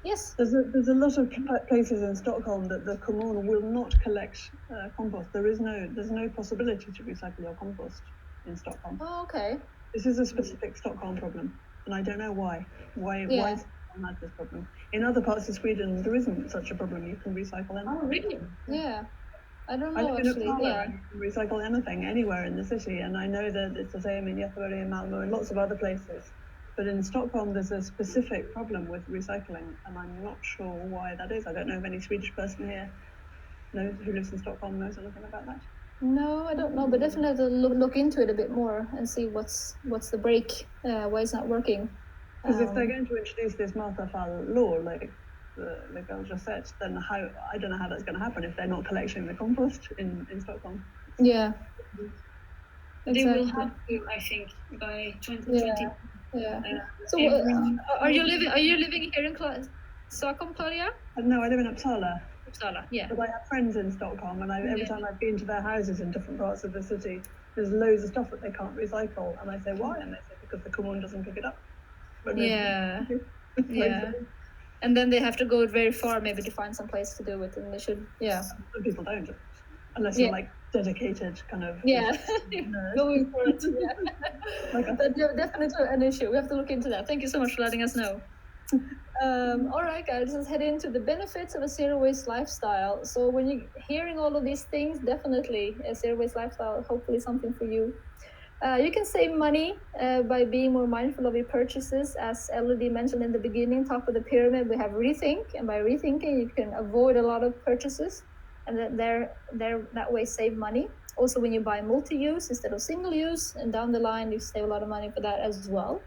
Yes. There's a lot of places in Stockholm that the commune will not collect compost. There's no possibility to recycle your compost in Stockholm. Oh, okay. This is a specific Stockholm problem, and I don't know why. Why Stockholm has this problem? In other parts of Sweden, there isn't such a problem. You can recycle anything. Oh, really? Yeah. I don't I know live in actually. Uppsala, Yeah. and you can recycle anything anywhere in the city, and I know that it's the same in Göteborg and Malmö and lots of other places. But in Stockholm, there's a specific problem with recycling, and I'm not sure why that is. I don't know if any Swedish person here who lives in Stockholm knows anything about that. No, I don't know, but definitely have to look into it a bit more and see what's the break, why it's not working. Because if they're going to introduce this matavfall law, like the girl just said, then I don't know how that's going to happen if they're not collecting the compost in Stockholm. Yeah. They will have to, I think, by 2020. Yeah. So, are you living here in Stockholm, Claudia? No, I live in Uppsala. Uppsala, yeah. But I have friends in Stockholm, and every time I've been to their houses in different parts of the city, there's loads of stuff that they can't recycle, and I say why, and they say because the commune doesn't pick it up. But yeah. And then they have to go very far, maybe to find some place to do it, and they should. Yeah. Some people don't, unless you're like dedicated, kind of. Yeah. Going for it. Yeah. That's definitely an issue. We have to look into that. Thank you so much for letting us know. All right, guys, let's head into the benefits of a zero waste lifestyle. So when you're hearing all of these things, definitely a zero waste lifestyle, hopefully something for you. You can save money by being more mindful of your purchases. As Elodie mentioned in the beginning, top of the pyramid, we have rethink. And by rethinking, you can avoid a lot of purchases and that way save money. Also, when you buy multi-use instead of single use, and down the line, you save a lot of money for that as well.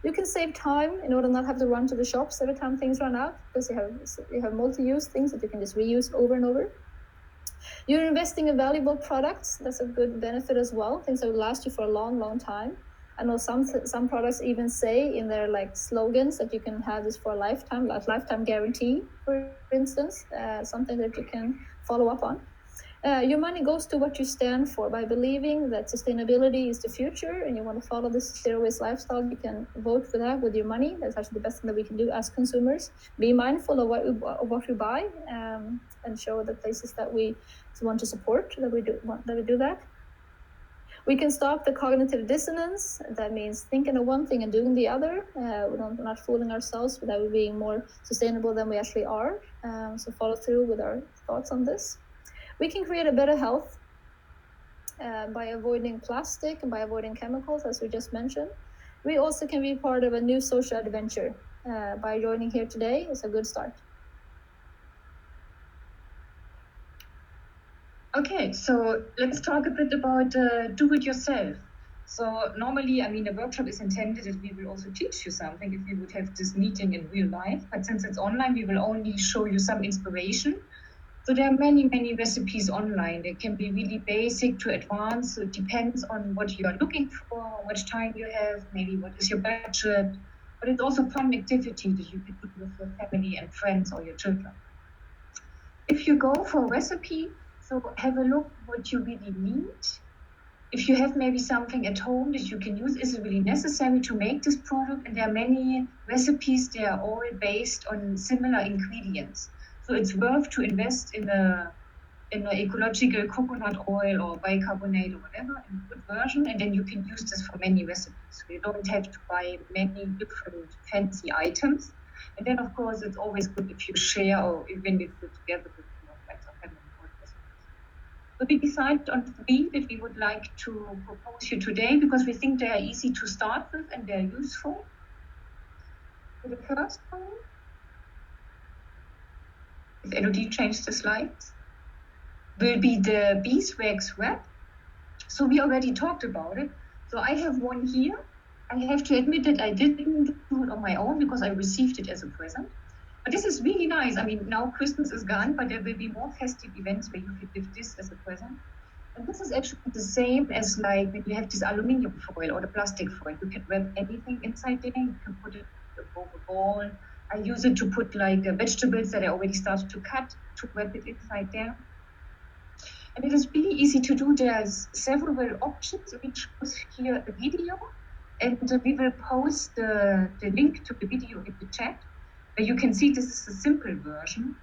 You can save time in order not have to run to the shops every time things run out, because you have multi-use things that you can just reuse over and over. You're investing in valuable products. That's a good benefit as well. Things that will last you for a long, long time. I know some products even say in their like slogans that you can have this for a lifetime, like lifetime guarantee, for instance, something that you can follow up on. Your money goes to what you stand for. By believing that sustainability is the future and you want to follow this zero waste lifestyle, you can vote for that with your money. That's actually the best thing that we can do as consumers. Be mindful of what we buy, and show the places that we want to support that we do that. We can stop the cognitive dissonance. That means thinking of one thing and doing the other. We're not fooling ourselves without being more sustainable than we actually are. So follow through with our thoughts on this. We can create a better health by avoiding plastic and by avoiding chemicals, as we just mentioned. We also can be part of a new social adventure by joining here today. It's a good start. Okay, so let's talk a bit about do-it-yourself. So normally, I mean, a workshop is intended that we will also teach you something if we would have this meeting in real life. But since it's online, we will only show you some inspiration. So there are many, many recipes online. They can be really basic to advanced. So it depends on what you are looking for, how much time you have, maybe what is your budget. But it's also fun activity that you can do with your family and friends or your children. If you go for a recipe, so have a look what you really need. If you have maybe something at home that you can use, is it really necessary to make this product? And there are many recipes, they are all based on similar ingredients. So it's worth to invest in an ecological coconut oil or bicarbonate or whatever, in a good version, and then you can use this for many recipes. So you don't have to buy many different fancy items. And then, of course, it's always good if you share or even if you're together with your friends or family. So we decided on 3 that we would like to propose you today because we think they are easy to start with and they're useful. So the first one, if Elodie changed the slides, will be the beeswax wrap. So we already talked about it. So I have one here. I have to admit that I didn't do it on my own because I received it as a present. But this is really nice. I mean, now Christmas is gone, but there will be more festive events where you can give this as a present. And this is actually the same as like when you have this aluminum foil or the plastic foil. You can wrap anything inside there. You can put it above a ball. I use it to put like vegetables that I already started to cut, to wrap it inside there. And it is really easy to do. There's several options. We choose here a video, and we will post the link to the video in the chat. Where you can see this is a simple version.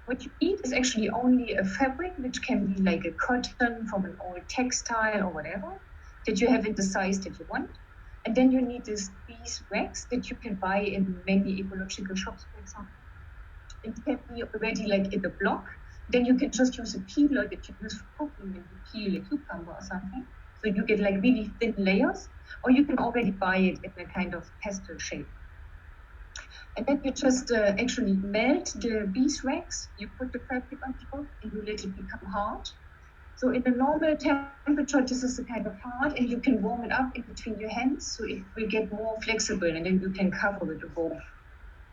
What you need is actually only a fabric, which can be like a cotton from an old textile or whatever, that you have in the size that you want. And then you need this beeswax that you can buy in many ecological shops, for example. It can be already like in a block. Then you can just use a peeler that you use for cooking when you peel a cucumber or something. So you get like really thin layers, or you can already buy it in a kind of pastel shape. And then you just actually melt the beeswax, you put the fabric on top, and you let it become hard. So in a normal temperature, this is a kind of hard, and you can warm it up in between your hands, so it will get more flexible, and then you can cover it above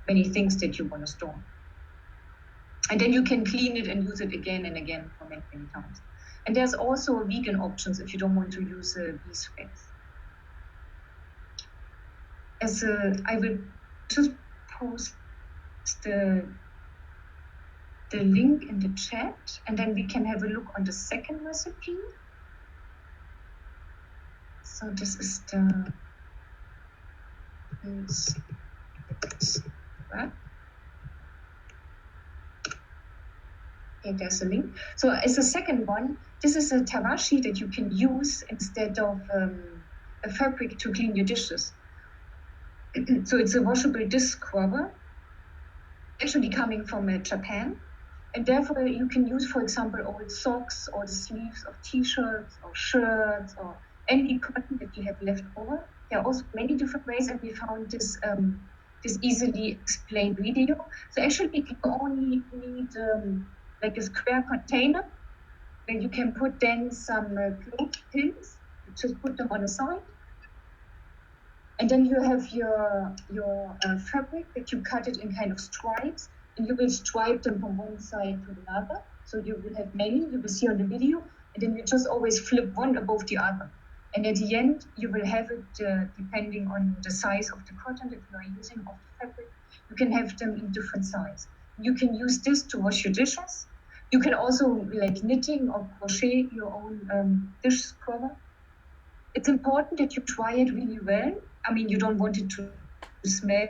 many things that you want to store. And then you can clean it and use it again and again for many, many times. And there's also vegan options if you don't want to use beeswax. I will just post the link in the chat, and then we can have a look on the second recipe. So this is the okay, there's a link. So as a second one, this is a tawashi that you can use instead of a fabric to clean your dishes. So it's a washable dish scrubber, actually coming from Japan. And therefore you can use, for example, old socks or the sleeves of t-shirts or shirts or any cotton that you have left over. There are also many different ways, and we found this easily explained video. So actually you only need like a square container where you can put then some cloth pins. You just put them on the side. And then you have your fabric that you cut it in kind of stripes, and you will stripe them from one side to another. So you will have many, you will see on the video, and then you just always flip one above the other. And at the end, you will have it, depending on the size of the cotton that you are using, of the fabric, you can have them in different sizes. You can use this to wash your dishes. You can also like knitting or crochet your own dish scrubber. It's important that you try it really well. I mean, you don't want it to smell.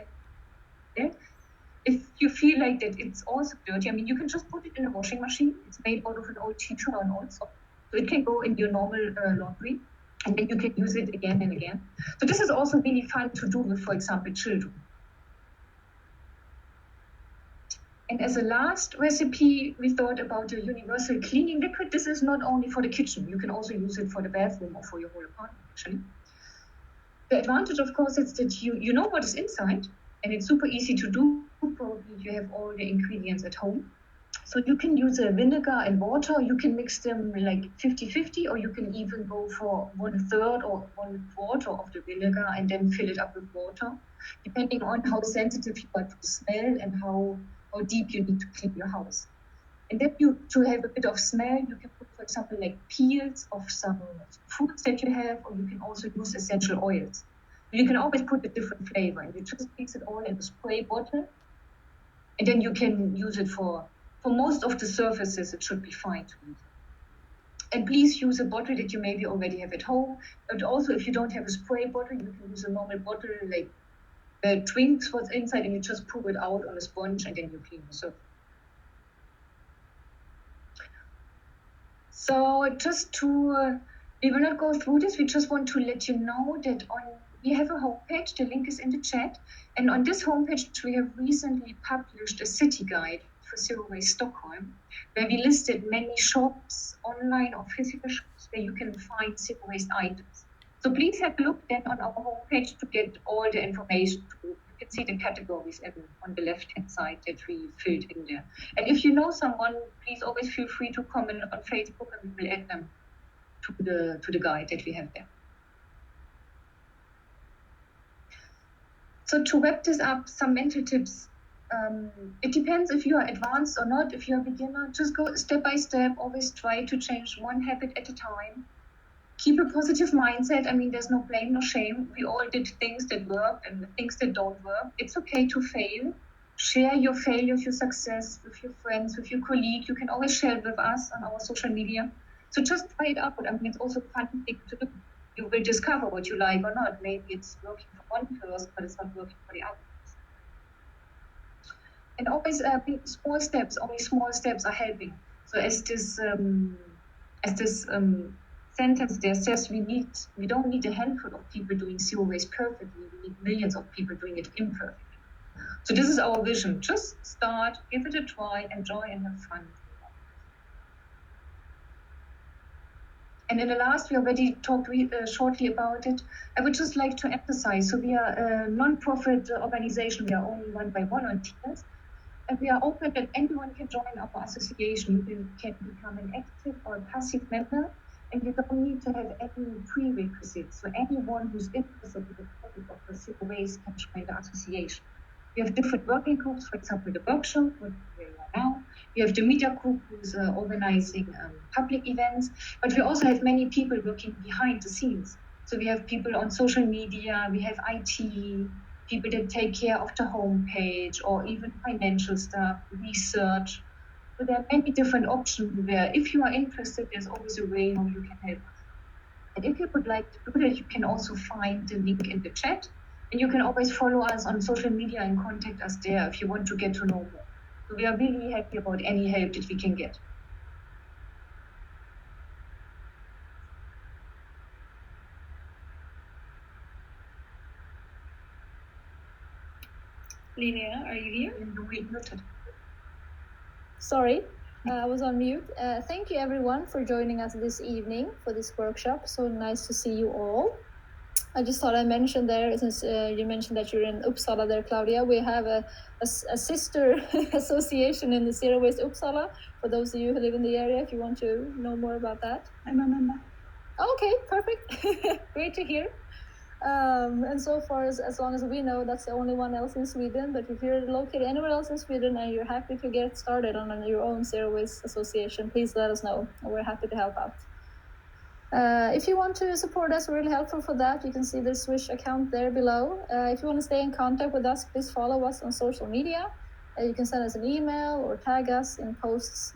If you feel like that it's also dirty, I mean, you can just put it in a washing machine. It's made out of an old t-shirt or an old sock. So it can go in your normal laundry, and then you can use it again and again. So this is also really fun to do with, for example, children. And as a last recipe, we thought about a universal cleaning liquid. This is not only for the kitchen. You can also use it for the bathroom or for your whole apartment, actually. The advantage, of course, is that you know what is inside, and it's super easy to do. Probably you have all the ingredients at home. So you can use a vinegar and water. You can mix them like 50-50, or you can even go for 1/3 or 1/4 of the vinegar and then fill it up with water, depending on how sensitive you are to the smell and how deep you need to clean your house. And then to have a bit of smell, you can put, for example, like peels of some fruits that you have, or you can also use essential oils. You can always put a different flavor, and you just mix it all in a spray bottle, and then you can use it for most of the surfaces. It should be fine to use. And please use a bottle that you maybe already have at home. But also, if you don't have a spray bottle, you can use a normal bottle, like drinks what's inside, and you just pour it out on a sponge, and then you clean the surface. So just we will not go through this. We just want to let you know that we have a homepage. The link is in the chat. And on this homepage, we have recently published a city guide for Zero Waste Stockholm, where we listed many shops, online or physical shops, where you can find zero waste items. So please have a look then on our homepage to get all the information. You can see the categories on the left-hand side that we filled in there. And if you know someone, please always feel free to comment on Facebook, and we will add them to the guide that we have there. So to wrap this up, some mental tips. it depends if you are advanced or not. If you're a beginner, just go step by step. Always try to change one habit at a time. Keep a positive mindset. I mean, there's no blame, no shame. We all did things that work and things that don't work. It's okay to fail. Share your failures, your success with your friends, with your colleague. You can always share it with us on our social media. So just try it out. I mean, it's also fun thing to do. You will discover what you like or not. Maybe it's working for one person, but it's not working for the other. And always small steps. Only small steps are helping. So as this sentence there says, we don't need a handful of people doing zero waste perfectly. We need millions of people doing it imperfectly. So this is our vision. Just start, give it a try, enjoy, and have fun. And in the last, we already talked shortly about it. I would just like to emphasize, so we are a non-profit organization. We are only run by volunteers. And we are open that anyone can join our association. You can become an active or a passive member, and you don't need to have any prerequisites. So anyone who's interested in the topic of zero waste can join the association. We have different working groups, for example, the workshop, where we are now. We have the media group who's organizing public events, but we also have many people working behind the scenes. So we have people on social media, we have IT, people that take care of the homepage or even financial stuff, research. So there are many different options where if you are interested, there's always a way how you can help us. And if you would like to do that, you can also find the link in the chat. And you can always follow us on social media and contact us there if you want to get to know more. So we are really happy about any help that we can get. Linnea, are you here? Sorry, I was on mute. Thank you everyone for joining us this evening for this workshop. So nice to see you all. I just thought I mentioned there, since you mentioned that you're in Uppsala there, Claudia, we have a sister association in the Zero Waste Uppsala, for those of you who live in the area, if you want to know more about that. I'm a member. Okay, perfect. Great to hear. And so far, as long as we know, that's the only one else in Sweden. But if you're located anywhere else in Sweden and you're happy to get started on your own Zero Waste Association, please let us know. We're happy to help out. If you want to support us, we're really helpful for that. You can see the Swish account there below. If you want to stay in contact with us, please follow us on social media. You can send us an email or tag us in posts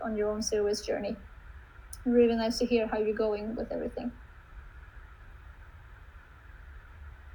on your own Zero Waste journey. Really nice to hear how you're going with everything.